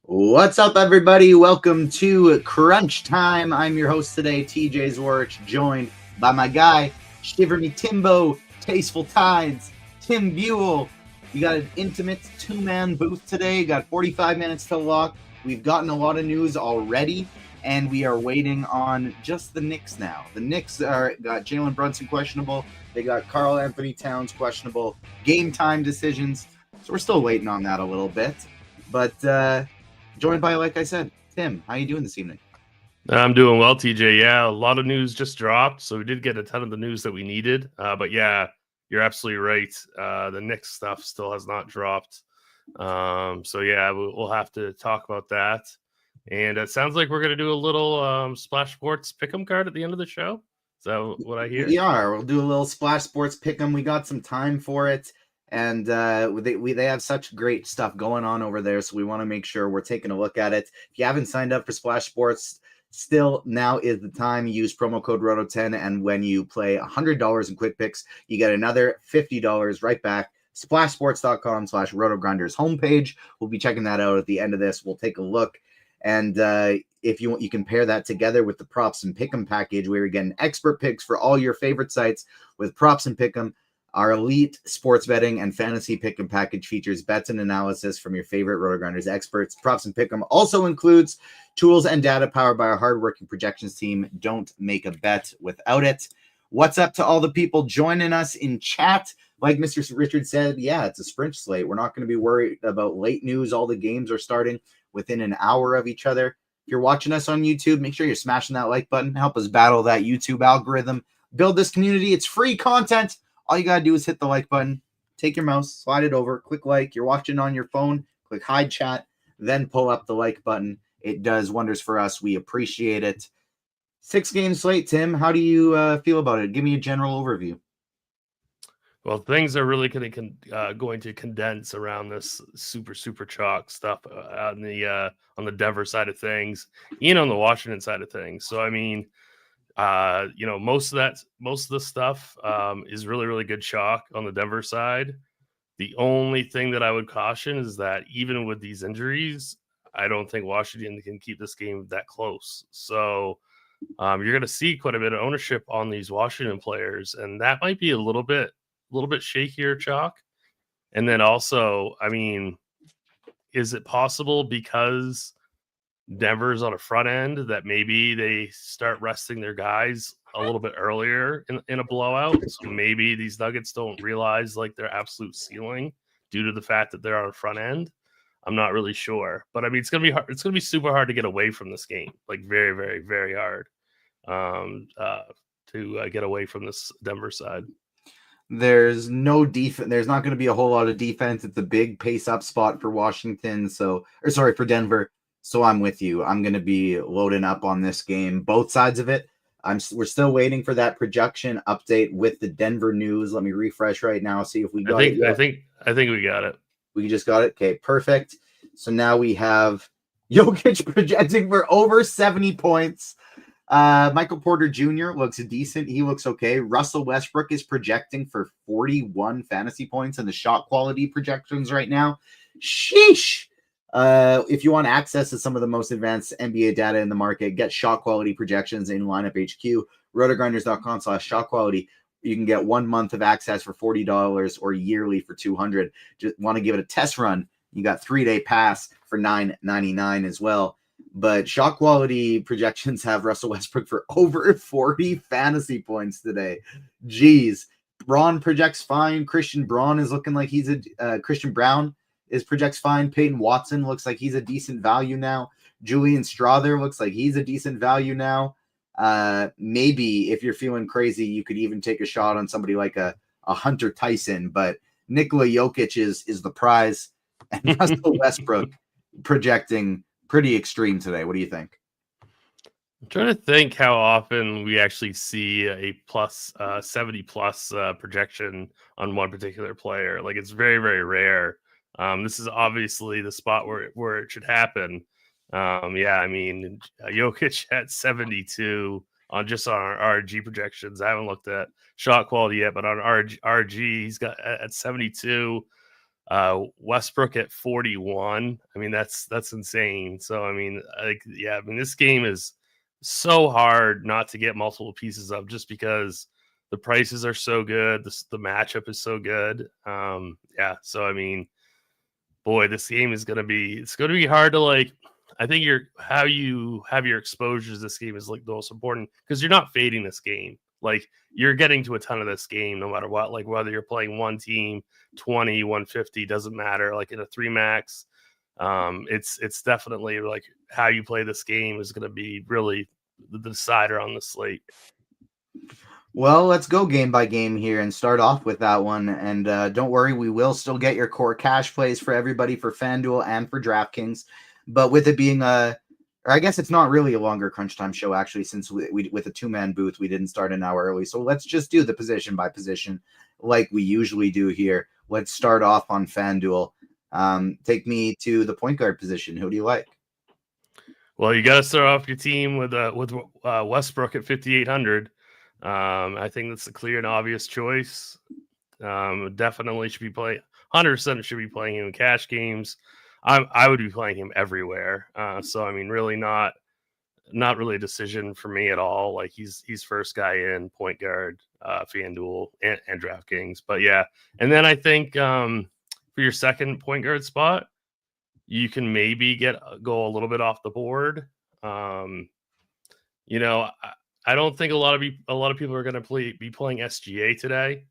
What's up, everybody? Welcome to Crunch Time. I'm your host today, TJ Zwarich, joined by my guy, Shiver Me Timbo, Tasteful Tides, Tim Buell. We got an intimate two-man booth today. Got 45 minutes to lock. We've gotten a lot of news already, and we are waiting on just the Knicks now. The Knicks got Jalen Brunson questionable. They got Karl Anthony Towns questionable. Game time decisions. So we're still waiting on that a little bit. But joined by, like I said, Tim. How you doing this evening? I'm doing well, TJ. Yeah, a lot of news just dropped, so we did get a ton of the news that we needed. But yeah, you're absolutely right. The Knicks stuff still has not dropped. So yeah, we'll have to talk about that. And it sounds like we're going to do a little Splash Sports Pick'em card at the end of the show. Is that what I hear? We are. We'll do a little Splash Sports Pick'em. We got some time for it. And they have such great stuff going on over there, so we want to make sure we're taking a look at it. If you haven't signed up for Splash Sports, still now is the time. Use promo code ROTO10, and when you play $100 in Quick Picks, you get another $50 right back. SplashSports.com/RotoGrinders homepage. We'll be checking that out at the end of this. We'll take a look. And if you want, you can pair that together with the Props and Pick'em package, where you're getting expert picks for all your favorite sites with Props and Pick'em. Our elite sports betting and fantasy pick'em package features bets and analysis from your favorite RotoGrinders experts. Props and Pick'em also includes tools and data powered by our hardworking projections team. Don't make a bet without it. What's up to all the people joining us in chat? Like Mr. Richard said, yeah, it's a sprint slate. We're not going to be worried about late news. All the games are starting within an hour of each other. If you're watching us on YouTube, make sure you're smashing that like button. Help us battle that YouTube algorithm. Build this community. It's free content. All you got to do is hit the like button, take your mouse, slide it over, click like. You're watching on your phone, click hide chat, then pull up the like button. It does wonders for us. We appreciate it. 6-game slate, Tim. How do you feel about it? Give me a general overview. Well, things are really going to condense around this super chalk stuff on the Denver side of things, and on the Washington side of things. So, I mean, most of the stuff is really good chalk on the Denver side. The only thing that I would caution is that even with these injuries, I don't think Washington can keep this game that close. So you're going to see quite a bit of ownership on these Washington players, and that might be a little bit shakier chalk. And then also, I mean, is it possible because Denver's on a front end that maybe they start resting their guys a little bit earlier in a blowout? So maybe these Nuggets don't realize like their absolute ceiling due to the fact that they're on a front end. I'm not really sure, but I mean, it's going to be hard. It's going to be super hard to get away from this game, like very hard to get away from this Denver side. There's no defense. There's not going to be a whole lot of defense. It's a big pace up spot for Washington. For Denver. So I'm with you. I'm going to be loading up on this game, both sides of it. We're still waiting for that projection update with the Denver news. Let me refresh right now, see if we got it. I think we got it. We just got it. Okay, perfect. So now we have Jokic projecting for over 70 points. Michael Porter Jr. looks decent. He looks okay. Russell Westbrook is projecting for 41 fantasy points in the shot quality projections right now. Sheesh. If you want access to some of the most advanced NBA data in the market, get shot quality projections in Lineup HQ, rotogrinders.com/shot quality. You can get 1 month of access for $40 or yearly for $200. Just want to give it a test run. You got 3-day pass for $9.99 as well. But shot quality projections have Russell Westbrook for over 40 fantasy points today. Jeez. Braun projects fine. Christian Braun is looking like he's Christian Brown projects fine. Peyton Watson looks like he's a decent value now. Julian Strother looks like he's a decent value now. Maybe if you're feeling crazy, you could even take a shot on somebody like a Hunter Tyson, but Nikola Jokic is the prize. And Russell Westbrook projecting pretty extreme today. What do you think? I'm trying to think how often we actually see a plus 70 plus projection on one particular player. Like, it's very rare. This is obviously the spot where it should happen. Yeah, I mean, Jokic at 72 on our RG projections. I haven't looked at shot quality yet, but on RG he's got at 72. Westbrook at 41. I mean, that's insane. So I mean, this game is so hard not to get multiple pieces of, just because the prices are so good. The matchup is so good. So I mean, boy, this game is gonna be hard to like. I think how you have your exposures this game is like the most important, because you're not fading this game. Like, you're getting to a ton of this game no matter what. Like, whether you're playing one team 20, 150, doesn't matter. Like in a 3 max, it's definitely like how you play this game is going to be really the decider on the slate. Well, let's go game by game here and start off with that one. And don't worry, we will still get your core cash plays for everybody for FanDuel and for DraftKings. But with it being or I guess it's not really a longer crunch time show, actually, since we with a 2-man booth, we didn't start an hour early. So let's just do the position by position like we usually do here. Let's start off on FanDuel. Take me to the point guard position. Who do you like? Well, you got to start off your team with Westbrook at 5,800. I think that's a clear and obvious choice. Definitely should be playing. 100% should be playing him in cash games. I would be playing him everywhere. So I mean, really not really a decision for me at all. Like, he's first guy in point guard, FanDuel and DraftKings. But yeah, and then I think for your second point guard spot, you can maybe go a little bit off the board. I don't think a lot of people are going to be playing SGA today,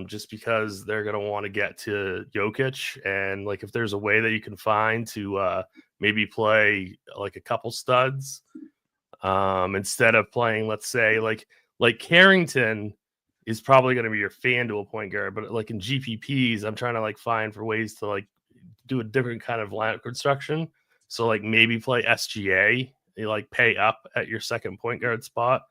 just because they're going to want to get to Jokic. And like, if there's a way that you can find to maybe play like a couple studs instead of playing, let's say like Carrington is probably going to be your FanDuel point guard, but like in GPPs, I'm trying to like find for ways to like do a different kind of lineup construction. So like maybe play SGA, you like pay up at your second point guard spot.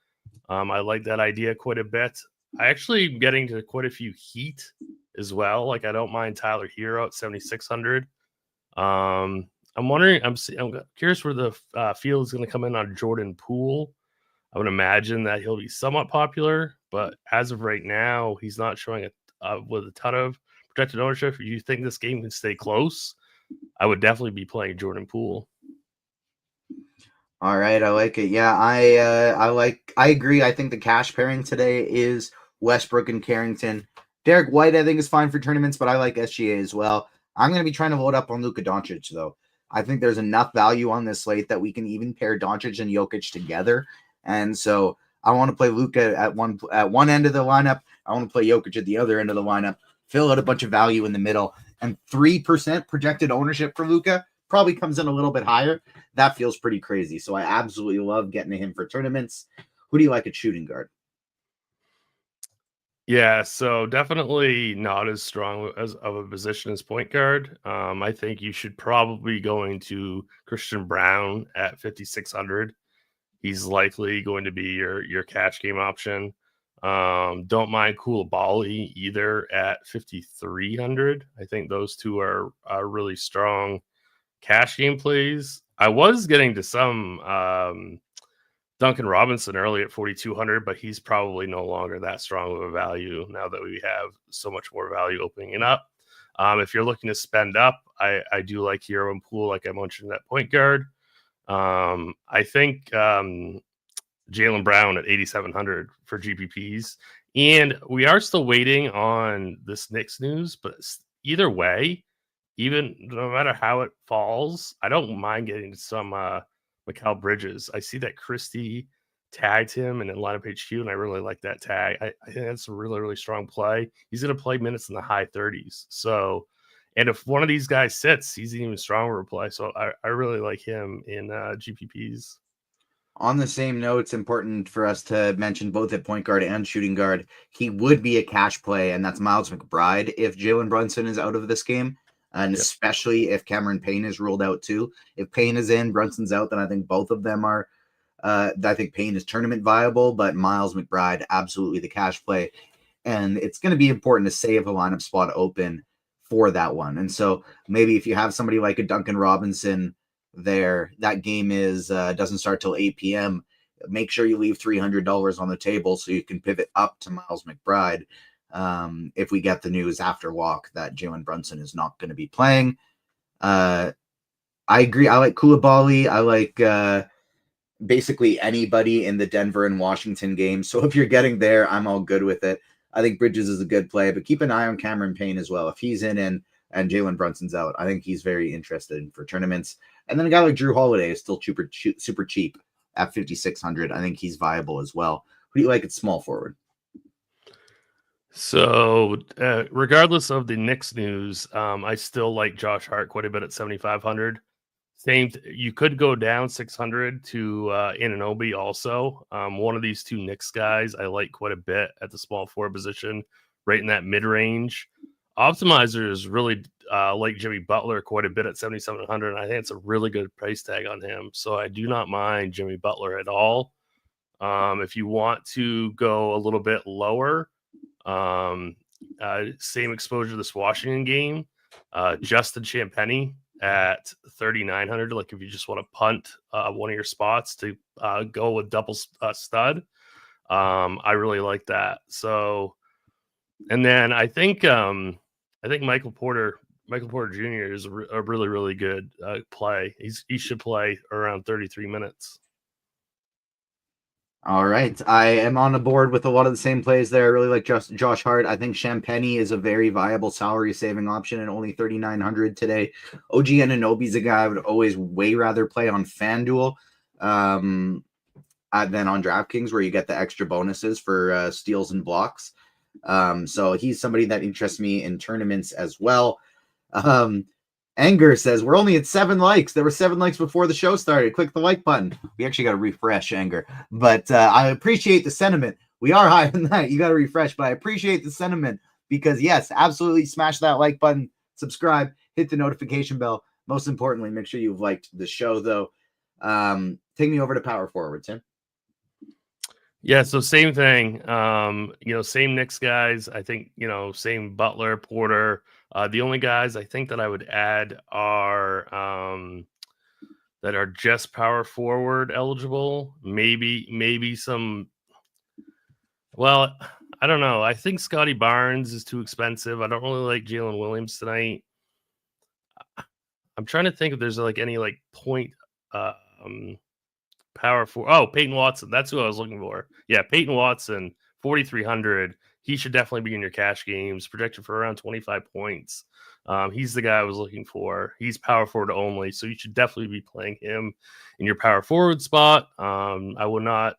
I like that idea quite a bit. I actually am getting to quite a few Heat as well. Like, I don't mind Tyler Hero at 7,600. I'm wondering, I'm curious where the field is going to come in on Jordan Poole. I would imagine that he'll be somewhat popular, but as of right now, he's not showing with a ton of projected ownership. If you think this game can stay close, I would definitely be playing Jordan Poole. All right, I like it. Yeah, I agree. I think the cash pairing today is Westbrook and Carrington. Derek White, I think, is fine for tournaments, but I like SGA as well. I'm going to be trying to load up on Luka Doncic, though. I think there's enough value on this slate that we can even pair Doncic and Jokic together. And so I want to play Luka at one end of the lineup. I want to play Jokic at the other end of the lineup. Fill out a bunch of value in the middle. And 3% projected ownership for Luka probably comes in a little bit higher. That feels pretty crazy. So I absolutely love getting to him for tournaments. Who do you like at shooting guard? Yeah, so definitely not as strong as of a position as point guard. I think you should probably be going to Christian Brown at 5,600. He's likely going to be your cash game option. Don't mind Koulibaly either at 5,300. I think those two are really strong cash game plays. I was getting to some Duncan Robinson early at 4,200, but he's probably no longer that strong of a value now that we have so much more value opening up. If you're looking to spend up, I do like Hero and Poole, like I mentioned, at point guard. I think Jaylen Brown at 8,700 for GPPs. And we are still waiting on this Knicks news, but either way, even no matter how it falls, I don't mind getting some Mikal Bridges. I see that Christie tagged him in lineup HQ, and I really like that tag. I think that's a really, really strong play. He's going to play minutes in the high 30s. So, and if one of these guys sits, he's an even stronger play. So I really like him in GPPs. On the same note, it's important for us to mention both at point guard and shooting guard, he would be a cash play, and that's Miles McBride if Jalen Brunson is out of this game. And especially if Cameron Payne is ruled out too. If Payne is in, Brunson's out, then I think both of them are. I think Payne is tournament viable, but Miles McBride, absolutely the cash play. And it's going to be important to save a lineup spot open for that one. And so maybe if you have somebody like a Duncan Robinson there, that game is doesn't start till 8 p.m. Make sure you leave $300 on the table so you can pivot up to Miles McBride if we get the news after walk that Jalen Brunson is not going to be playing. I agree. I like Koulibaly. I like basically anybody in the Denver and Washington game. So if you're getting there, I'm all good with it. I think Bridges is a good play, but keep an eye on Cameron Payne as well. If he's in and Jalen Brunson's out, I think he's very interested for tournaments. And then a guy like Drew Holiday is still super cheap at 5,600. I think he's viable as well. Who do you like at small forward? So, regardless of the Knicks news, I still like Josh Hart quite a bit at 7,500. You could go down 600 to Anunoby also. One of these two Knicks guys I like quite a bit at the small forward position, right in that mid range. Optimizers really like Jimmy Butler quite a bit at 7,700. And I think it's a really good price tag on him. So I do not mind Jimmy Butler at all. If you want to go a little bit lower, same exposure to this Washington game, Justin Champagnie at 3,900. Like if you just want to punt one of your spots to go with double stud, I really like that. So, and then I think Michael Porter Jr. is a really, really good play. He should play around 33 minutes. All right. I am on the board with a lot of the same plays there. I really like Josh Hart. I think Champagnie is a very viable salary saving option at only 3,900 today. OG Anunoby is a guy I would always way rather play on FanDuel than on DraftKings, where you get the extra bonuses for steals and blocks. So he's somebody that interests me in tournaments as well. Anger says, we're only at 7 likes. There were 7 likes before the show started. Click the like button. We actually got to refresh, Anger. But I appreciate the sentiment. We are higher than that. You got to refresh, but I appreciate the sentiment because, yes, absolutely smash that like button, subscribe, hit the notification bell. Most importantly, make sure you've liked the show, though. Take me over to power forward, Tim. Yeah, so same thing. Same Knicks guys. I think, same Butler, Porter. The only guys I think that I would add are that are just power forward eligible. Maybe some. Well, I don't know. I think Scotty Barnes is too expensive. I don't really like Jalen Williams tonight. I'm trying to think if there's any point power forward. Oh, Peyton Watson. That's who I was looking for. Yeah, Peyton Watson, 4,300. He should definitely be in your cash games, projected for around 25 points. He's the guy I was looking for. He's power forward only, so you should definitely be playing him in your power forward spot. I would not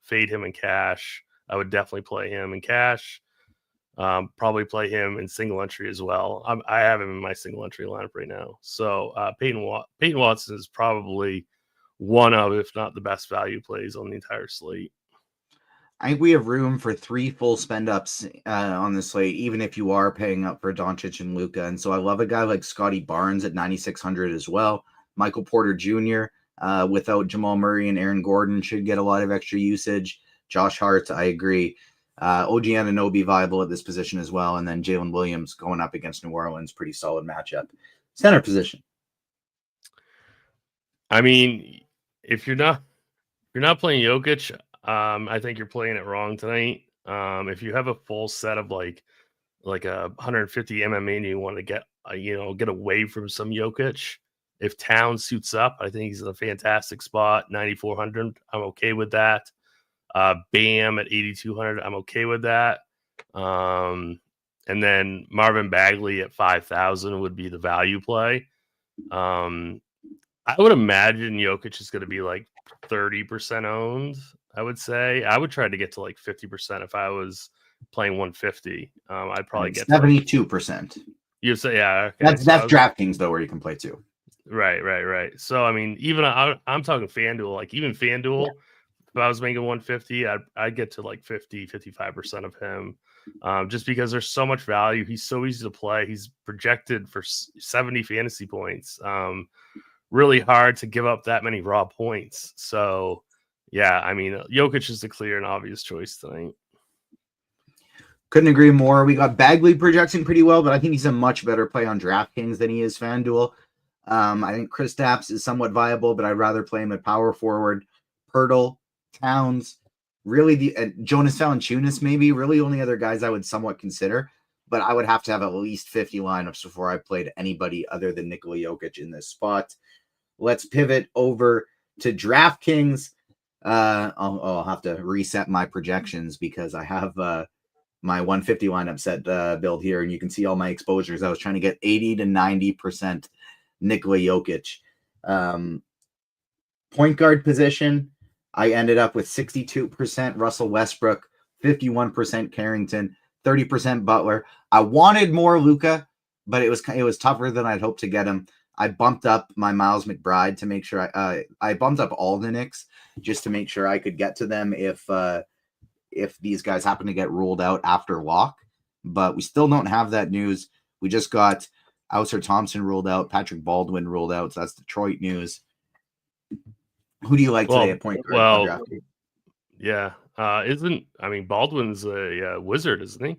fade him in cash. I would definitely play him in cash. Probably play him in single entry as well. I have him in my single entry lineup right now. So Peyton Watson is probably one of, if not the best value plays on the entire slate. I think we have room for 3 full spend ups on the slate, even if you are paying up for Doncic and Luka. And so I love a guy like Scotty Barnes at 9,600 as well. Michael Porter Jr. Without Jamal Murray and Aaron Gordon should get a lot of extra usage. Josh Hart, I agree. OG Anunoby viable at this position as well. And then Jalen Williams going up against New Orleans, pretty solid matchup. Center position. I mean, if you're not playing Jokic, I think you're playing it wrong tonight. If you have a full set of like a 150 MMA and you want to get away from some Jokic, if Town suits up, I think he's in a fantastic spot. 9,400, I'm okay with that. Bam at 8,200, I'm okay with that. And then Marvin Bagley at 5,000 would be the value play. I would imagine Jokic is going to be like 30% owned. I would say I would try to get to like 50% if I was playing 150. I'd probably get 72%. You say, yeah, okay. That's DraftKings though, where you can play too. Right. So I mean, even I'm talking FanDuel. Like even FanDuel, if I was making 150, I'd get to like 55% of him, just because there's so much value. He's so easy to play. He's projected for 70 fantasy points. Really hard to give up that many raw points. So, yeah, I mean, Jokic is the clear and obvious choice tonight. Couldn't agree more. We got Bagley projecting pretty well, but I think he's a much better play on DraftKings than he is FanDuel. I think Kristaps is somewhat viable, but I'd rather play him at power forward. Pirtle, Towns, really the Jonas Valanciunas, maybe really only other guys I would somewhat consider, but I would have to have at least 50 lineups before I played anybody other than Nikola Jokic in this spot. Let's pivot over to DraftKings. I'll have to reset my projections because I have my 150 lineup set build here, and you can see all my exposures. I was trying to get 80 to 90% Nikola Jokic. Point guard position, I ended up with 62% Russell Westbrook, 51% Carrington, 30% Butler. I wanted more Luka, but it was tougher than I'd hoped to get him. I bumped up my Miles McBride to make sure I bumped up all the Knicks just to make sure I could get to them if these guys happen to get ruled out after lock. But we still don't have that news. We just got Ausar Thompson ruled out, Patrick Baldwin ruled out, so that's Detroit news. Who do you like today at point guard? Well, yeah. Baldwin's a wizard, isn't he?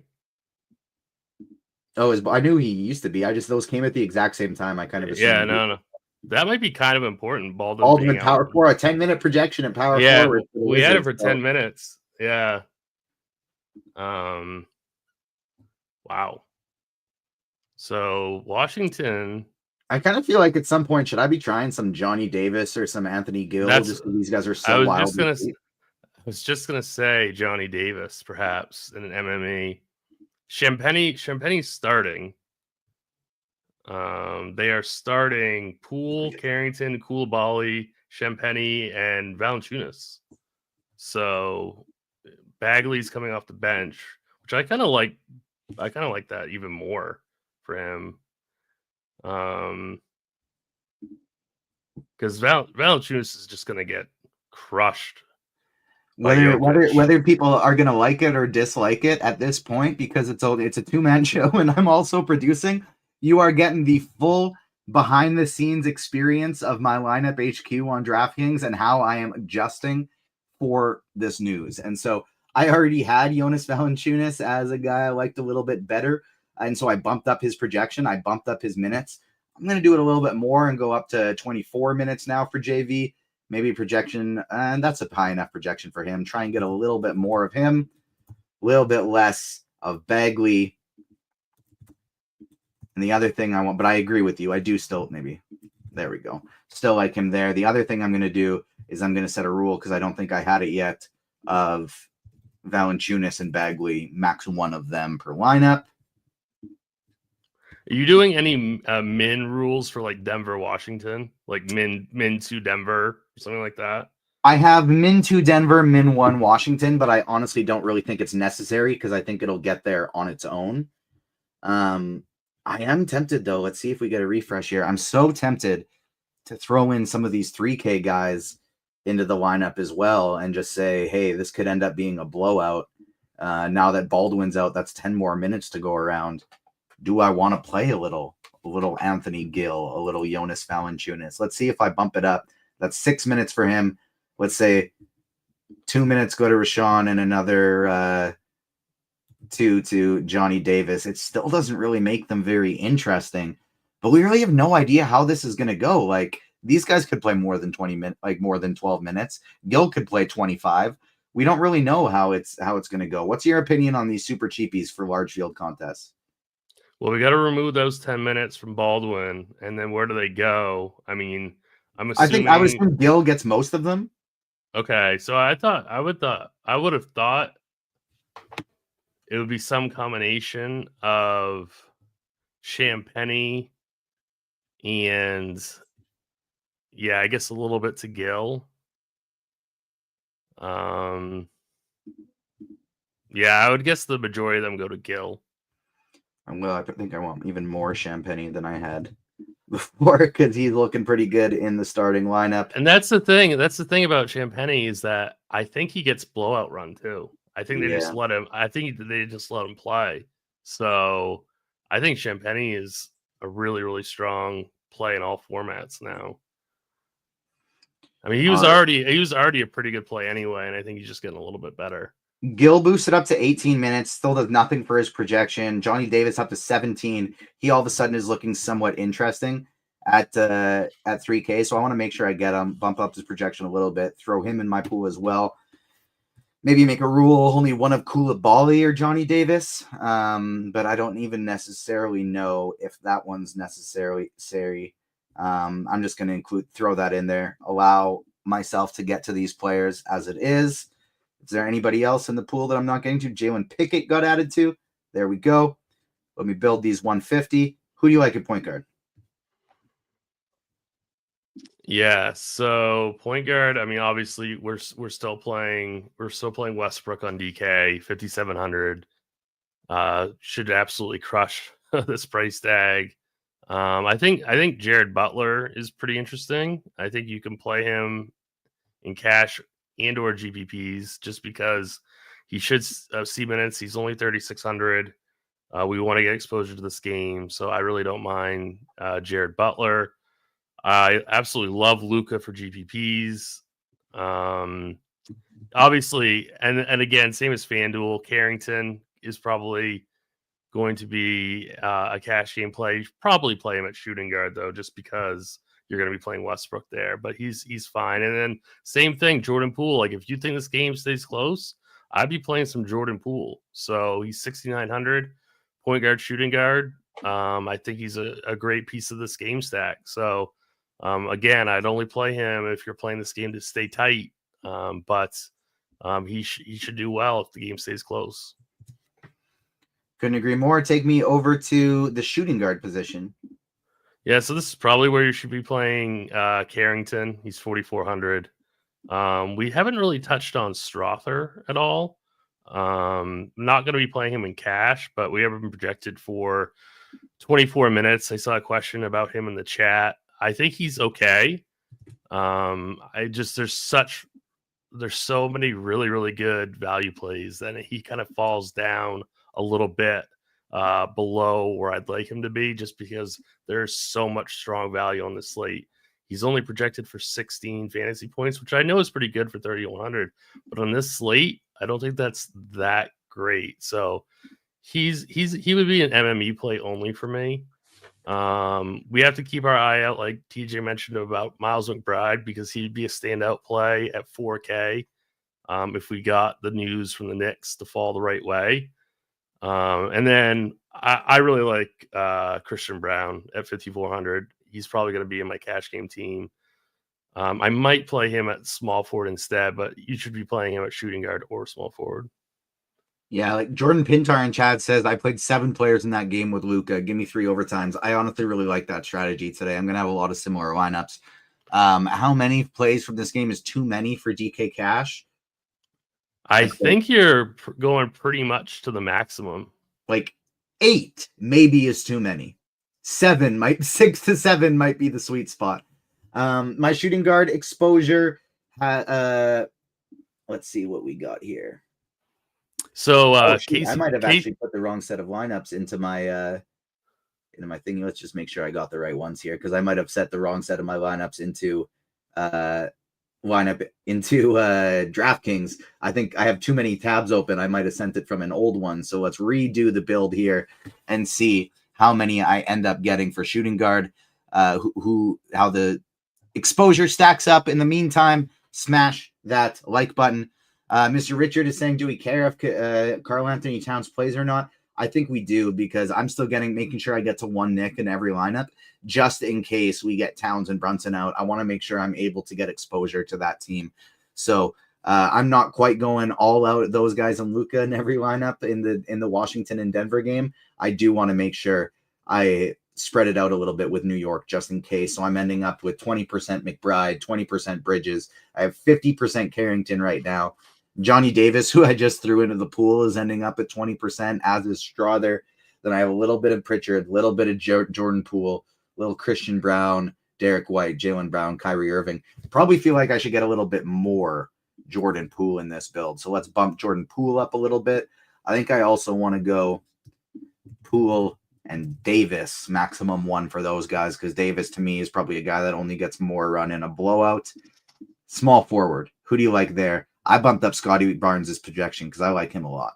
Oh, I knew he used to be. Those came at the exact same time. I kind of assumed. Yeah, no. That might be kind of important. Baldwin power forward, a 10-minute projection at power forward. We had it for 10 minutes. Yeah. Wow. So Washington. I kind of feel like at some point, should I be trying some Johnny Davis or some Anthony Gill? Just because these guys are so wild. I was just gonna say Johnny Davis, perhaps in an MME. Champagne's starting. They are starting Poole, Carrington, Koulibaly, Champagne, and Valanciunas. So Bagley's coming off the bench, which I kind of like. I kind of like that even more for him. Because Valanciunas is just going to get crushed. Whether people are going to like it or dislike it at this point, because it's a two-man show and I'm also producing, you are getting the full behind-the-scenes experience of my lineup HQ on DraftKings and how I am adjusting for this news. And so I already had Jonas Valanciunas as a guy I liked a little bit better, and so I bumped up his projection. I bumped up his minutes. I'm going to do it a little bit more and go up to 24 minutes now for JV. Maybe projection, and that's a high enough projection for him. Try and get a little bit more of him, a little bit less of Bagley. And the other thing I want, but I agree with you. I do still there we go. Still like him there. The other thing I'm going to do is I'm going to set a rule because I don't think I had it yet of Valanciunas and Bagley, max one of them per lineup. Are you doing any min rules for like Denver, Washington? Like min to Denver or something like that? I have min to Denver, min 1 Washington, but I honestly don't really think it's necessary because I think it'll get there on its own. I am tempted though. Let's see if we get a refresh here. I'm so tempted to throw in some of these 3K guys into the lineup as well and just say, hey, this could end up being a blowout. Now that Baldwin's out, that's 10 more minutes to go around. Do I want to play a little Anthony Gill, a little Jonas Valanciunas? Let's see if I bump it up. That's 6 minutes for him. Let's say 2 minutes go to Rashawn and another 2 to Johnny Davis. It still doesn't really make them very interesting, but we really have no idea how this is going to go. Like, these guys could play more than 20 minutes, like more than 12 minutes. Gill could play 25. We don't really know how it's going to go. What's your opinion on these super cheapies for large field contests? Well, we got to remove those 10 minutes from Baldwin, and then where do they go? I mean, I would assume Gill gets most of them. Okay, so I would have thought it would be some combination of Champagne and I guess a little bit to Gill. I would guess the majority of them go to Gill. Well, I think I want even more Champagne than I had before because he's looking pretty good in the starting lineup. And that's the thing. That's the thing about Champagne is that I think he gets blowout run too. I think they just let him. I think they just let him play. So I think Champagne is a really, really strong play in all formats now. I mean, he was already a pretty good play anyway, and I think he's just getting a little bit better. Gill boosted up to 18 minutes, still does nothing for his projection. Johnny Davis up to 17. He all of a sudden is looking somewhat interesting at 3K. So I want to make sure I get him, bump up his projection a little bit, throw him in my pool as well. Maybe make a rule only one of Koulibaly or Johnny Davis. But I don't even necessarily know if that one's necessarily necessary. I'm just going to throw that in there, allow myself to get to these players as it is. Is there anybody else in the pool that I'm not getting to? Jalen Pickett got added to. There we go. Let me build these 150. Who do you like at point guard? Yeah, so point guard. I mean, obviously, we're still playing Westbrook on DK 5,700. Should absolutely crush this price tag. I think Jared Butler is pretty interesting. I think you can play him in cash and or GPPs just because he should see minutes. He's only 3,600. We want to get exposure to this game, so I really don't mind Jared Butler. I absolutely love Luka for GPPs. Obviously, and again, same as FanDuel, Carrington is probably going to be a cash game play. You probably play him at shooting guard though, just because you're going to be playing Westbrook there. But he's fine. And then same thing, Jordan Poole. Like if you think this game stays close, I'd be playing some Jordan Poole. So he's 6,900 point guard, shooting guard. I think he's a great piece of this game stack. So again, I'd only play him if you're playing this game to stay tight. But he should do well if the game stays close. Couldn't agree more. Take me over to the shooting guard position. Yeah, so this is probably where you should be playing Carrington. He's 4,400. We haven't really touched on Strother at all. Not going to be playing him in cash, but we have him projected for 24 minutes. I saw a question about him in the chat. I think he's okay. There's so many really, really good value plays that he kind of falls down a little bit below where I'd like him to be, just because there's so much strong value on the slate. He's only projected for 16 fantasy points, which I know is pretty good for 3,100, but on this slate, I don't think that's that great. So he would be an MME play only for me. We have to keep our eye out, like TJ mentioned, about Miles McBride, because he'd be a standout play at 4K if we got the news from the Knicks to fall the right way. And then I really like Christian Brown at 5,400. He's probably going to be in my cash game team. I might play him at small forward instead, but you should be playing him at shooting guard or small forward. Yeah, like Jordan Pintar in chat says, I played 7 players in that game with Luka. Give me 3 overtimes. I honestly really like that strategy today. I'm going to have a lot of similar lineups. How many plays from this game is too many for DK Cash? I think you're going pretty much to the maximum. Like 8 maybe is too many. 6 to 7 might be the sweet spot. My shooting guard exposure. Let's see what we got here. So I might have actually put the wrong set of lineups into my thingy. Let's just make sure I got the right ones here, because I might have set the wrong set of my lineups into DraftKings. I think I have too many tabs open. I might have sent it from an old one. So let's redo the build here and see how many I end up getting for shooting guard. How the exposure stacks up. In the meantime, smash that like button. Mr. Richard is saying, do we care if Karl Anthony Towns plays or not? I think we do, because I'm still making sure I get to 1 Nick in every lineup, just in case we get Towns and Brunson out. I want to make sure I'm able to get exposure to that team. So I'm not quite going all out at those guys and Luka in every lineup in the Washington and Denver game. I do want to make sure I spread it out a little bit with New York, just in case. So I'm ending up with 20% McBride, 20% Bridges. I have 50% Carrington right now. Johnny Davis, who I just threw into the pool, is ending up at 20%, as is Strother. Then I have a little bit of Pritchard, a little bit of Jordan Poole, a little Christian Brown, Derek White, Jaylen Brown, Kyrie Irving. Probably feel like I should get a little bit more Jordan Poole in this build. So let's bump Jordan Poole up a little bit. I think I also want to go Poole and Davis, maximum 1 for those guys, because Davis to me is probably a guy that only gets more run in a blowout. Small forward. Who do you like there? I bumped up Scotty Barnes' projection because I like him a lot.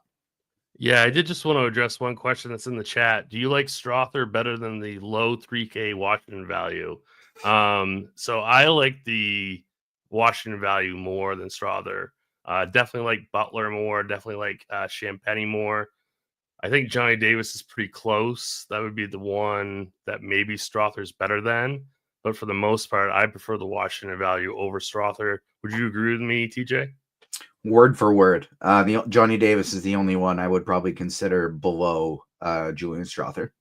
Yeah, I did just want to address one question that's in the chat. Do you like Strother better than the low 3K Washington value? So I like the Washington value more than Strother. Definitely like Butler more. Definitely like Champagny more. I think Johnny Davis is pretty close. That would be the one that maybe Strother's better than. But for the most part, I prefer the Washington value over Strother. Would you agree with me, TJ? Word for word. Johnny Davis is the only one I would probably consider below Julian Strother.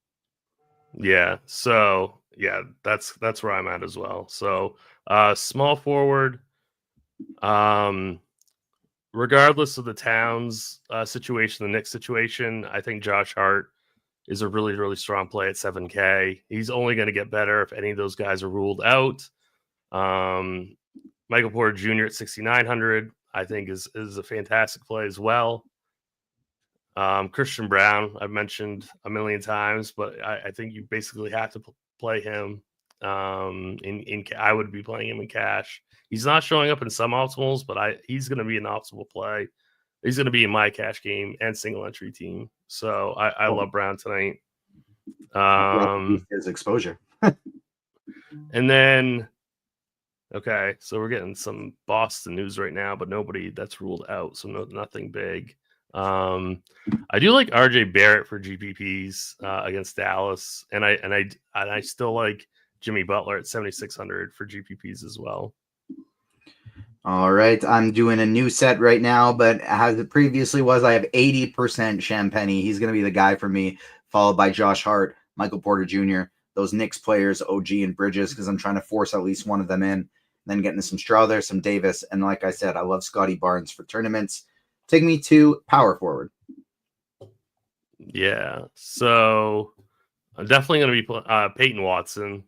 Yeah. So yeah, that's where I'm at as well. So small forward. Regardless of the Towns situation, the Knicks situation, I think Josh Hart is a really, really strong play at 7K. He's only going to get better if any of those guys are ruled out. Michael Porter Jr. at 6,900, I think is a fantastic play as well. Christian Brown, I've mentioned a million times, but I think you basically have to play him. I would be playing him in cash. He's not showing up in some optimals, but he's going to be an optimal play. He's going to be in my cash game and single entry team. So I love Brown tonight. His exposure. And then, okay, so we're getting some Boston news right now, but nobody that's ruled out, so nothing big. I do like RJ Barrett for GPPs against Dallas, and I still like Jimmy Butler at 7,600 for GPPs as well. All right, I'm doing a new set right now, but as it previously was, I have 80% Champagny. He's going to be the guy for me, followed by Josh Hart, Michael Porter Jr., those Knicks players, OG and Bridges, because I'm trying to force at least one of them in. Then getting some Strother, some Davis, and like I said, I love Scotty Barnes for tournaments. Take me to power forward. Yeah, so I'm definitely going to be Peyton Watson.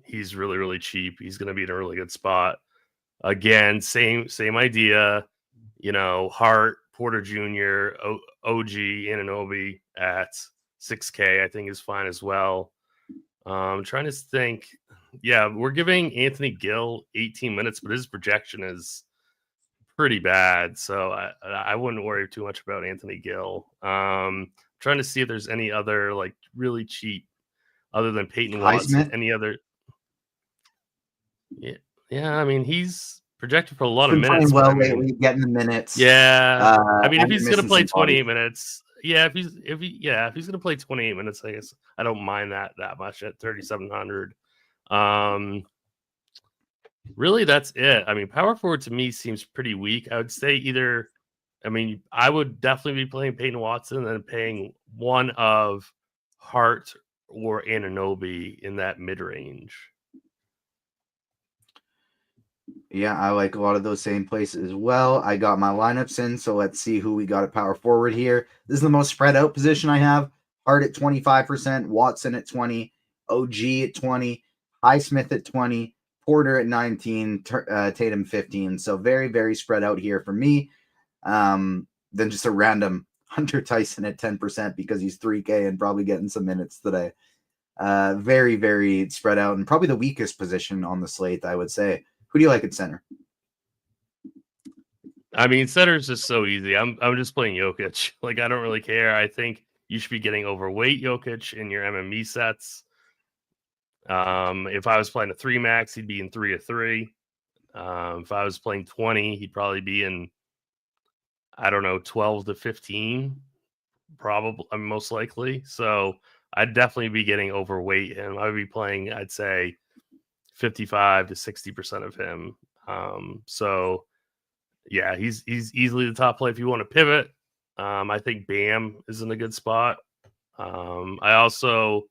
He's really, really cheap. He's going to be in a really good spot. Again, same idea. Hart, Porter Jr., OG, Anunoby at 6K, I think is fine as well. I'm trying to think. Yeah, we're giving Anthony Gill 18 minutes, but his projection is pretty bad. So I wouldn't worry too much about Anthony Gill. Trying to see if there's any other like really cheap other than Peyton Watson. Any other? Yeah. I mean, he's projected for a lot of minutes. Well lately, getting the minutes. Yeah. I mean, if he's gonna play 28 minutes, if he's gonna play 28 minutes, I guess I don't mind that much at 3,700. Really, that's it. I mean, power forward to me seems pretty weak. I would say either. I mean, I would definitely be playing Peyton Watson and paying one of Hart or Anunoby in that mid range. Yeah, I like a lot of those same places as well. I got my lineups in, so let's see who we got at power forward here. This is the most spread out position I have. Hart at 25%, Watson at 20, OG at 20, Highsmith at 20, Porter at 19, Tatum 15. So very, very spread out here for me. Then just a random Hunter Tyson at 10% because he's 3K and probably getting some minutes today. Very, very spread out and probably the weakest position on the slate, I would say. Who do you like at center? I mean, center is just so easy. I'm just playing Jokic. Like, I don't really care. I think you should be getting overweight Jokic in your MME sets. If I was playing a 3 max, he'd be in 3 of 3. If I was playing 20, he'd probably be in, I don't know, 12 to 15, probably, most likely. So I'd definitely be getting overweight him. I would be playing, I'd say, 55 to 60% of him. So yeah, he's easily the top play if you want to pivot. I think Bam is in a good spot. I also,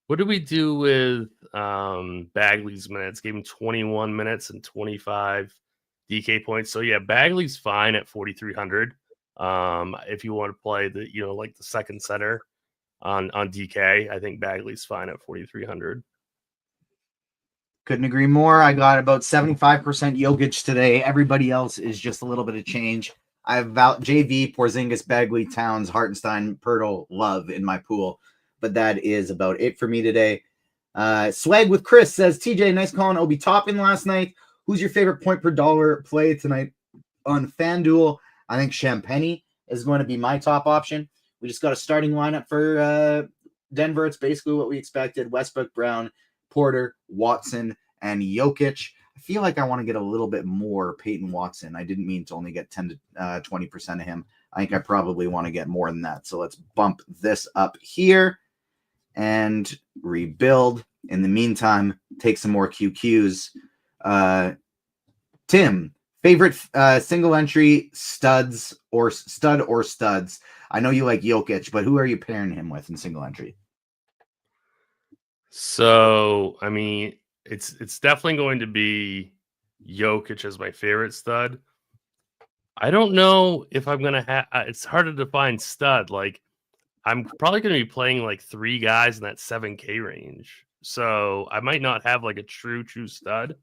what did we do with Bagley's minutes? Gave him 21 minutes and 25 DK points. So yeah, Bagley's fine at 4,300. If you want to play the, like the second center on DK, I think Bagley's fine at 4,300. Couldn't agree more. I got about 75% Jokic today. Everybody else is just a little bit of change. I have about JV, Porzingis, Bagley, Towns, Hartenstein, Pirtle, Love in my pool. But that is about it for me today. Swag with Chris says, TJ, nice calling Obi Toppin last night. Who's your favorite point per dollar play tonight? On FanDuel, I think Champagny is going to be my top option. We just got a starting lineup for Denver. It's basically what we expected. Westbrook, Brown, Porter, Watson, and Jokic. I feel like I want to get a little bit more Peyton Watson. I didn't mean to only get 10 to 20% of him. I think I probably want to get more than that. So let's bump this up here and rebuild. In the meantime, take some more QQs. Tim, favorite single entry studs or studs? I know you like Jokic, but who are you pairing him with in single entry? So, I mean, it's definitely going to be Jokic as my favorite stud. I don't know if I'm going to have it's hard to define stud. Like, I'm probably going to be playing like 3 guys in that 7K range. So, I might not have like a true stud.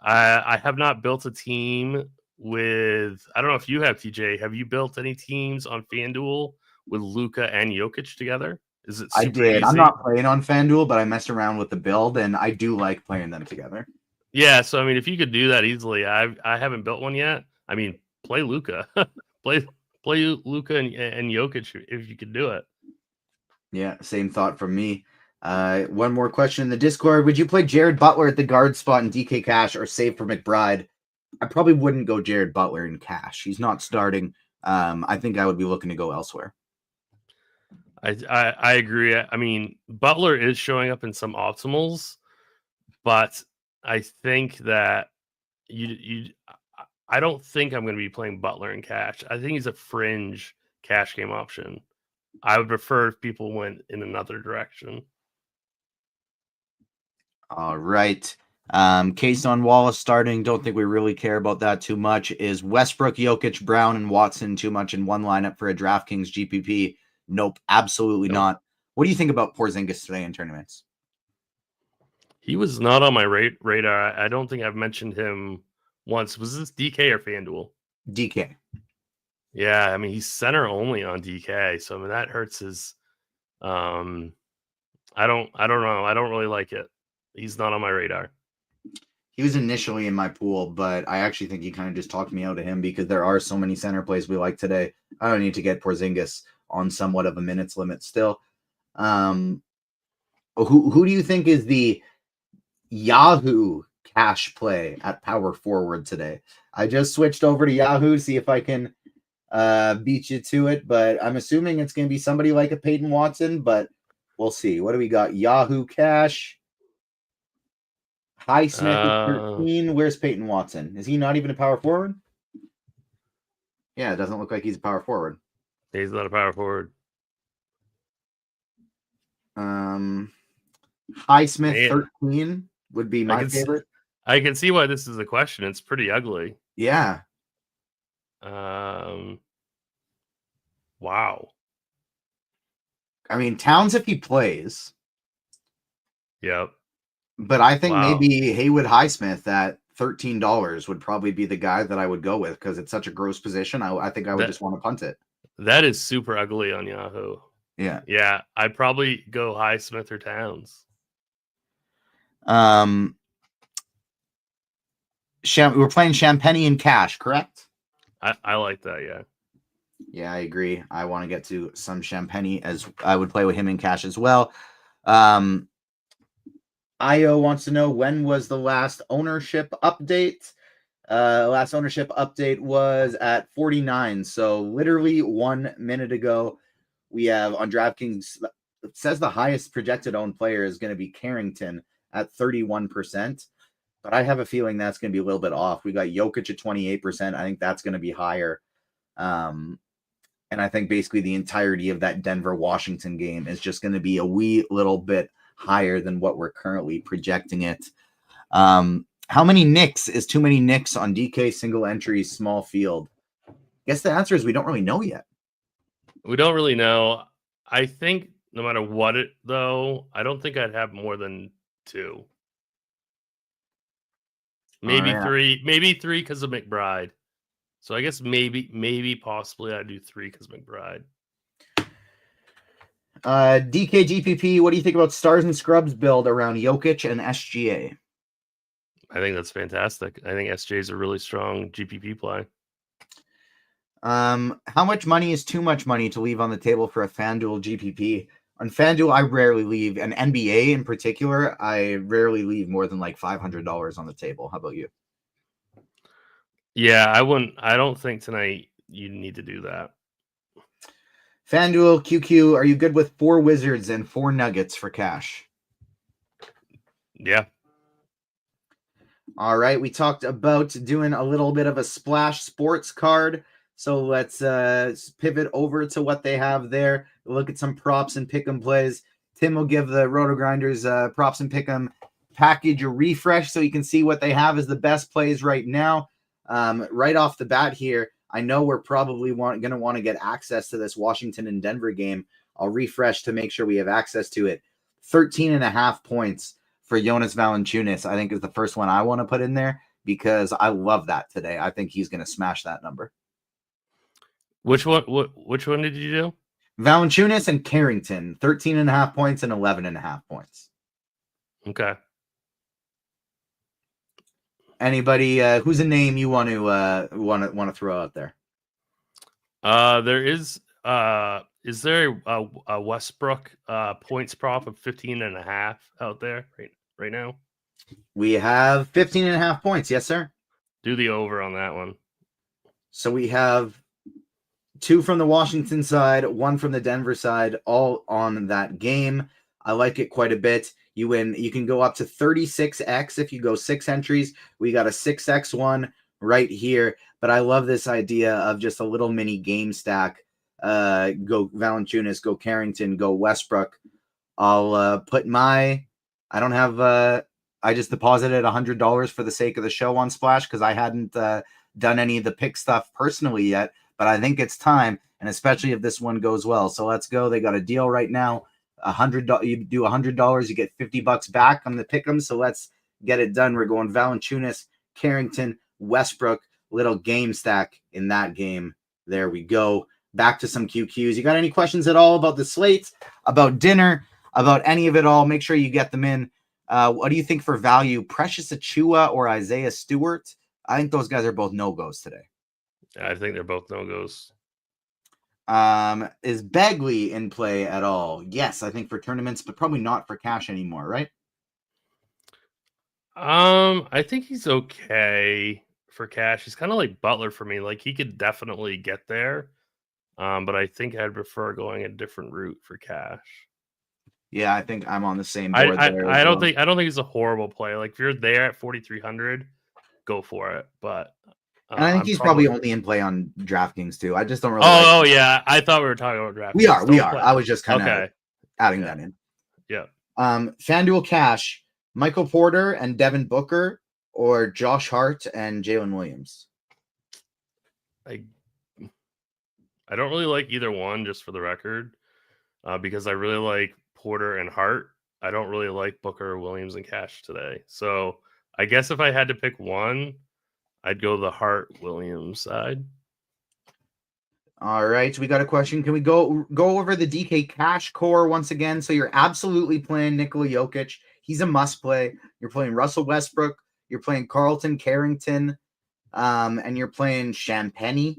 I have not built a team with, I don't know if you have, TJ. Have you built any teams on FanDuel with Luka and Jokic together? Is it super I did. easy? I'm not playing on FanDuel, but I messed around with the build, and I do like playing them together. Yeah, so I mean, if you could do that easily, I haven't built one yet. I mean, play Luka, play Luka and Jokic if you could do it. Yeah, same thought from me. One more question in the Discord: would you play Jared Butler at the guard spot in DK Cash or save for McBride? I probably wouldn't go Jared Butler in Cash. He's not starting. I think I would be looking to go elsewhere. I agree. I mean, Butler is showing up in some optimals, but I think that I don't think I'm going to be playing Butler in Cash. I think he's a fringe cash game option. I would prefer if people went in another direction. All right. Case on Wallace starting. Don't think we really care about that too much. Is Westbrook, Jokic, Brown, and Watson too much in one lineup for a DraftKings GPP? Nope, absolutely not. What do you think about Porzingis today in tournaments? He was not on my radar. I don't think I've mentioned him once. Was this DK or FanDuel? DK. Yeah, I mean, he's center only on DK, so I mean that hurts his. I don't know. I don't really like it. He's not on my radar. He was initially in my pool, but I actually think he kind of just talked me out of him because there are so many center plays we like today. I don't need to get Porzingis on somewhat of a minutes limit still. Who do you think is the Yahoo cash play at power forward today? I just switched over to Yahoo to see if I can beat you to it, but I'm assuming it's going to be somebody like a Peyton Watson, but we'll see. What do we got? Yahoo cash. Highsmith is 13. Where's Peyton Watson? Is he not even a power forward? Yeah, it doesn't look like he's a power forward. He's not a power forward. Highsmith 13 would be my favorite. I can see why this is a question. It's pretty ugly. Yeah. Wow. I mean, Towns if he plays. Yep. But I think maybe Haywood Highsmith at $13 would probably be the guy that I would go with because it's such a gross position. I think I would just want to punt it. That is super ugly on Yahoo. Yeah. Yeah. I'd probably go Highsmith or Towns. We're playing Champagny and Cash, correct? I like that, yeah. Yeah, I agree. I want to get to some Champagny as I would play with him in Cash as well. Io wants to know, when was the last ownership update? Last ownership update was at 49. So literally 1 minute ago, we have on DraftKings, it says the highest projected owned player is going to be Carrington at 31%. But I have a feeling that's going to be a little bit off. We got Jokic at 28%. I think that's going to be higher. And I think basically the entirety of that Denver-Washington game is just going to be a wee little bit higher than what we're currently projecting it. How many Knicks is too many Knicks on DK single entry small field? I guess the answer is we don't really know yet. We don't really know. I think no matter what though, I don't think I'd have more than 2. Maybe 3. Maybe 3 because of McBride. So I guess maybe possibly I'd do 3 because McBride. DK GPP, what do you think about Stars and Scrubs build around Jokic and SGA? I think that's fantastic. I think SGA is a really strong GPP play. How much money is too much money to leave on the table for a FanDuel GPP? On FanDuel, I rarely leave, and NBA in particular, I rarely leave more than like $500 on the table. How about you? Yeah, I wouldn't. I don't think tonight you need to do that. FanDuel QQ, are you good with 4 Wizards and 4 Nuggets for cash? Yeah. All right, we talked about doing a little bit of a splash sports card. So let's pivot over to what they have there. Look at some props and pick 'em plays. Tim will give the RotoGrinders props and pick 'em package a refresh so you can see what they have as the best plays right now. Right off the bat here, I know we're probably going to want to get access to this Washington and Denver game. I'll refresh to make sure we have access to it. 13.5 points for Jonas Valanciunas, I think, is the first one I want to put in there because I love that today. I think he's going to smash that number. Which one? Which one did you do? Valanciunas and Carrington, 13.5 points and 11.5 points. Okay. Anybody who's a name you want to throw out there? There is there a Westbrook points prop of 15.5 out there right now? We have 15.5 points. Yes, sir. Do the over on that one. So we have 2 from the Washington side, 1 from the Denver side, all on that game. I like it quite a bit. You win. You can go up to 36x if you go 6 entries. We got a 6x one right here. But I love this idea of just a little mini game stack. Go Valanciunas, go Carrington, go Westbrook. I'll put my. I don't have. I just deposited $100 for the sake of the show on Splash because I hadn't done any of the pick stuff personally yet. But I think it's time, and especially if this one goes well. So let's go. They got a deal right now. $100. You do $100, you get $50 back on the pick'em. So let's get it done. We're going Valanciunas, Carrington, Westbrook, little game stack in that game. There we go. Back to some QQs. You got any questions at all about the slates, about dinner, about any of it all? Make sure you get them in. What do you think for value? Precious Achua or Isaiah Stewart? I think those guys are both no-goes today. I think they're both no-goes. Is Bagley in play at all? Yes, I think for tournaments, but probably not for cash anymore, right? I think he's okay for cash. He's kind of like Butler for me. Like he could definitely get there. But I think I'd prefer going a different route for cash. Yeah, I think I'm on the same board there. I don't think it's a horrible play. Like if you're there at 4,300, go for it. But and I think he's probably only in play on DraftKings too. I just don't really. Oh, yeah. I thought we were talking about DraftKings. We are. I was just kind of adding that in. Yeah. FanDuel cash, Michael Porter and Devin Booker, or Josh Hart and Jalen Williams. I don't really like either one, just for the record, because I really like Porter and Hart. I don't really like Booker, Williams, and Cash today. So I guess if I had to pick one, I'd go the Hart-Williams side. All right, we got a question. Can we go over the DK Cash core once again? So you're absolutely playing Nikola Jokic. He's a must play. You're playing Russell Westbrook. You're playing Carlton Carrington, and you're playing Champagnie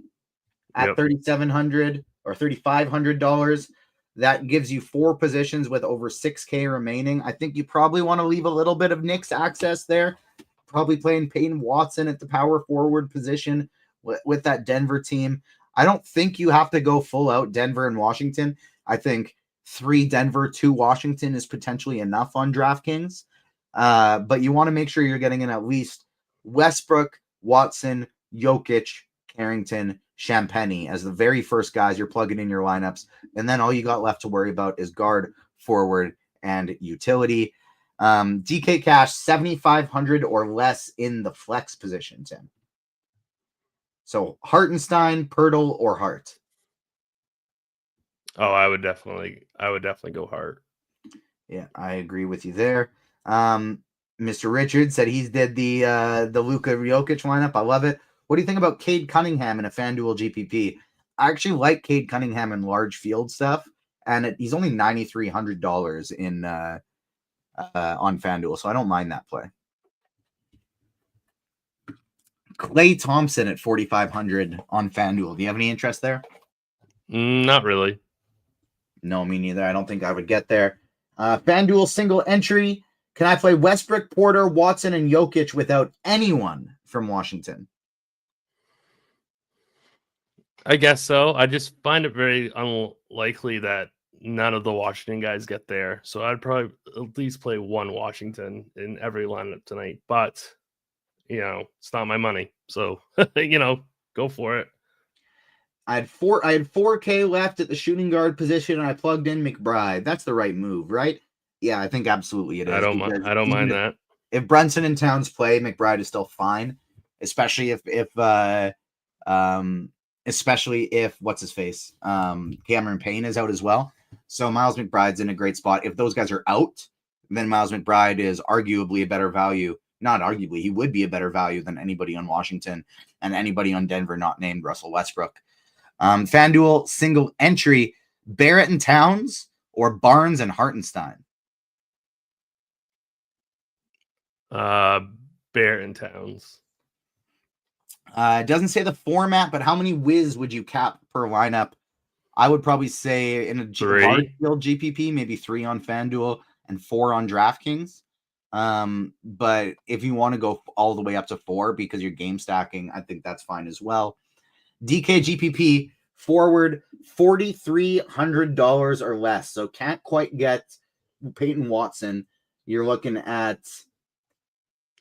at $3,700 or $3,500. That gives you 4 positions with over 6K remaining. I think you probably want to leave a little bit of Knicks access there. Probably playing Peyton Watson at the power forward position with that Denver team. I don't think you have to go full out Denver and Washington. I think 3 Denver, 2 Washington is potentially enough on DraftKings. But you want to make sure you're getting in at least Westbrook, Watson, Jokic, Carrington, Champagnie as the very first guys you're plugging in your lineups. And then all you got left to worry about is guard, forward, and utility. DK Cash, 7,500 or less in the flex position, Tim. So Hartenstein, Pirtle, or Hart? Oh, I would definitely go Hart. Yeah, I agree with you there. Mr. Richard said he's did the Luka Jokic lineup. I love it. What do you think about Cade Cunningham in a FanDuel GPP? I actually like Cade Cunningham in large field stuff, and he's only $9,300 in on FanDuel, so I don't mind that play. Klay Thompson at 4,500 on FanDuel. Do you have any interest there? Not really. No, me neither. I don't think I would get there. FanDuel single entry. Can I play Westbrook, Porter, Watson, and Jokic without anyone from Washington? I guess so. I just find it very unlikely that none of the Washington guys get there. So I'd probably at least play one Washington in every lineup tonight. But, it's not my money. So, go for it. I had 4K left at the shooting guard position, and I plugged in McBride. That's the right move, right? Yeah, I think absolutely it is. I don't mind that. If Brunson and Towns play, McBride is still fine, especially if what's his face, Cameron Payne is out as well. So Miles McBride's in a great spot. If those guys are out, then Miles McBride is arguably a better value. Not arguably, he would be a better value than anybody on Washington and anybody on Denver not named Russell Westbrook. FanDuel single entry, Barrett and Towns or Barnes and Hartenstein? Barrett and Towns. It doesn't say the format, but how many whiz would you cap per lineup? I would probably say in a large field GPP, maybe 3 on FanDuel and 4 on DraftKings. But if you want to go all the way up to 4 because you're game stacking, I think that's fine as well. DK GPP forward $4,300 or less. So can't quite get Peyton Watson. You're looking at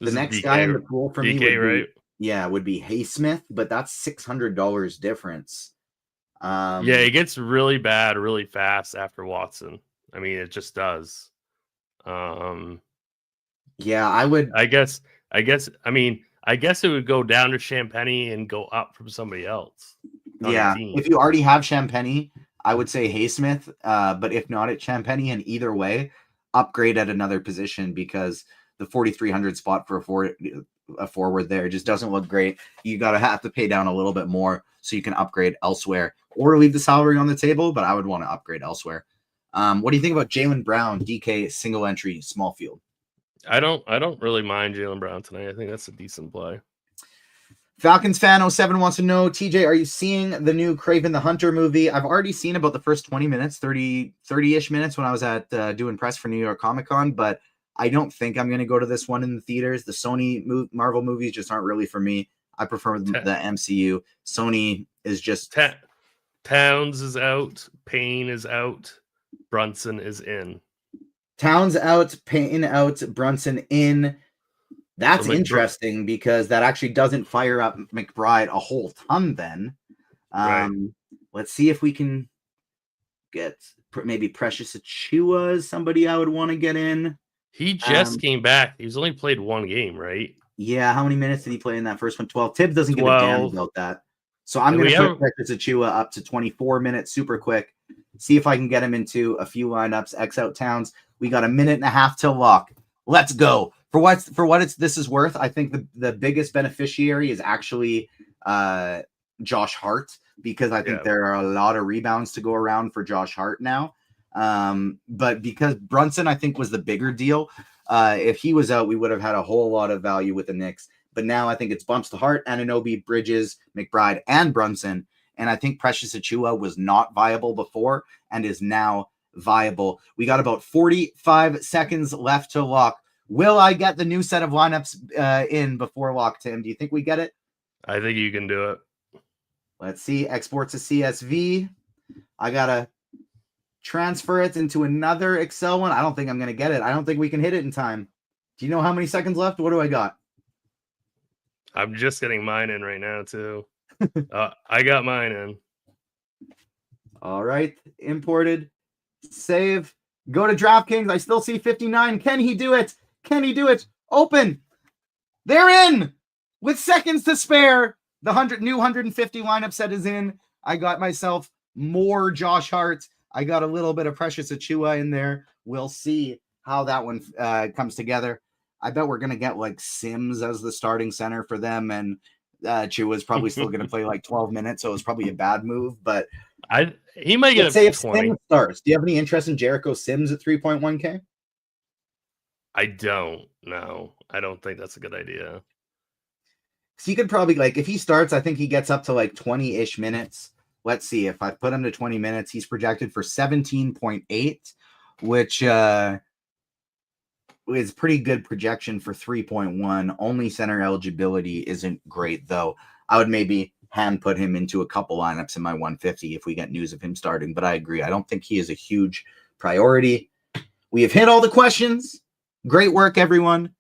the next guy in the pool for me would be Haysmith, but that's $600 difference. It gets really bad really fast after Watson. I mean, it just does. I would. I guess it would go down to Champagny and go up from somebody else. Yeah, if you already have Champagny, I would say Haysmith. But if not, at Champagny, and either way, upgrade at another position because the 4,300 spot for a forward there just doesn't look great. You have to pay down a little bit more so you can upgrade elsewhere or leave the salary on the table. But I would want to upgrade elsewhere. What do you think about Jaylen Brown, DK single entry, small field? I don't really mind Jaylen Brown tonight. I think that's a decent play. Falcons fan 07 wants to know, TJ, are you seeing the new Kraven the Hunter movie? I've already seen about the first 20 minutes, 30-ish minutes when I was at doing press for New York Comic Con, but I don't think I'm going to go to this one in the theaters. The Sony Marvel movies just aren't really for me. I prefer the MCU. Sony is just... Towns is out. Payne is out. Brunson is in. Towns out, Payne out, Brunson in. That's interesting because that actually doesn't fire up McBride a whole ton then. Right. Let's see if we can get maybe Precious Achua is somebody I would want to get in. He just came back. He's only played one game, right? Yeah. How many minutes did he play in that first one? 12. Tibbs doesn't give a damn about that. So I'm going to put Precious Achua up to 24 minutes super quick. See if I can get him into a few lineups. X out Towns. We got a minute and a half till lock. Let's go. For what this is worth, I think the biggest beneficiary is actually Josh Hart because I think there are a lot of rebounds to go around for Josh Hart now. But because Brunson, I think, was the bigger deal. If he was out, we would have had a whole lot of value with the Knicks. But now I think it's bumps to Hart, Anunoby, Bridges, McBride, and Brunson. And I think Precious Achua was not viable before and is now viable. We got about 45 seconds left to lock. Will I get the new set of lineups in before lock, Tim? Do you think we get it? I think you can do it. Let's see. Export to CSV. I got to transfer it into another Excel one. I don't think I'm going to get it. I don't think we can hit it in time. Do you know how many seconds left? What do I got? I'm just getting mine in right now, too. I got mine in. All right. Imported. Save. Go to DraftKings. I still see 59. Can he do it? Can he do it? Open. They're in with seconds to spare. The new 150 lineup set is in. I got myself more Josh Hart. I got a little bit of Precious Achua in there. We'll see how that one comes together. I bet we're going to get like Sims as the starting center for them. And Achua is probably still going to play like 12 minutes. So it's probably a bad move, but he might get say if Sims starts. Do you have any interest in Jericho Sims at 3.1K? I don't know. I don't think that's a good idea. So you could probably, like, if he starts, I think he gets up to like 20-ish minutes. Let's see. If I put him to 20 minutes, he's projected for 17.8, which is pretty good projection for 3.1. Only center eligibility isn't great, though. I would maybe hand put him into a couple lineups in my 150 if we get news of him starting. But I agree. I don't think he is a huge priority. We have hit all the questions. Great work, everyone.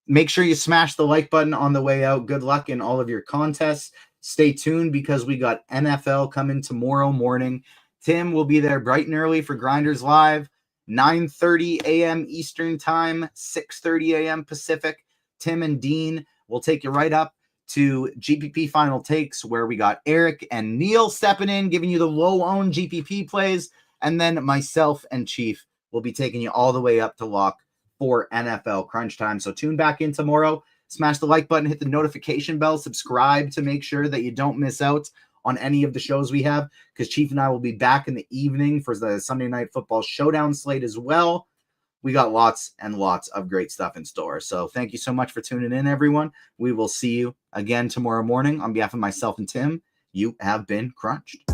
Make sure you smash the like button on the way out. Good luck in all of your contests. Stay tuned because we got NFL coming tomorrow morning. Tim will be there bright and early for Grinders Live. 9:30 a.m. Eastern Time, 6:30 a.m. Pacific. Tim and Dean will take you right up to GPP Final Takes, where we got Eric and Neil stepping in, giving you the low-owned GPP plays, and then myself and Chief will be taking you all the way up to lock for NFL Crunch Time. So tune back in tomorrow. Smash the like button, hit the notification bell, subscribe to make sure that you don't miss out on any of the shows we have, because Chief and I will be back in the evening for the Sunday Night Football Showdown slate as well. We got lots and lots of great stuff in store. So thank you so much for tuning in, everyone. We will see you again tomorrow morning. On behalf of myself and Tim, you have been crunched.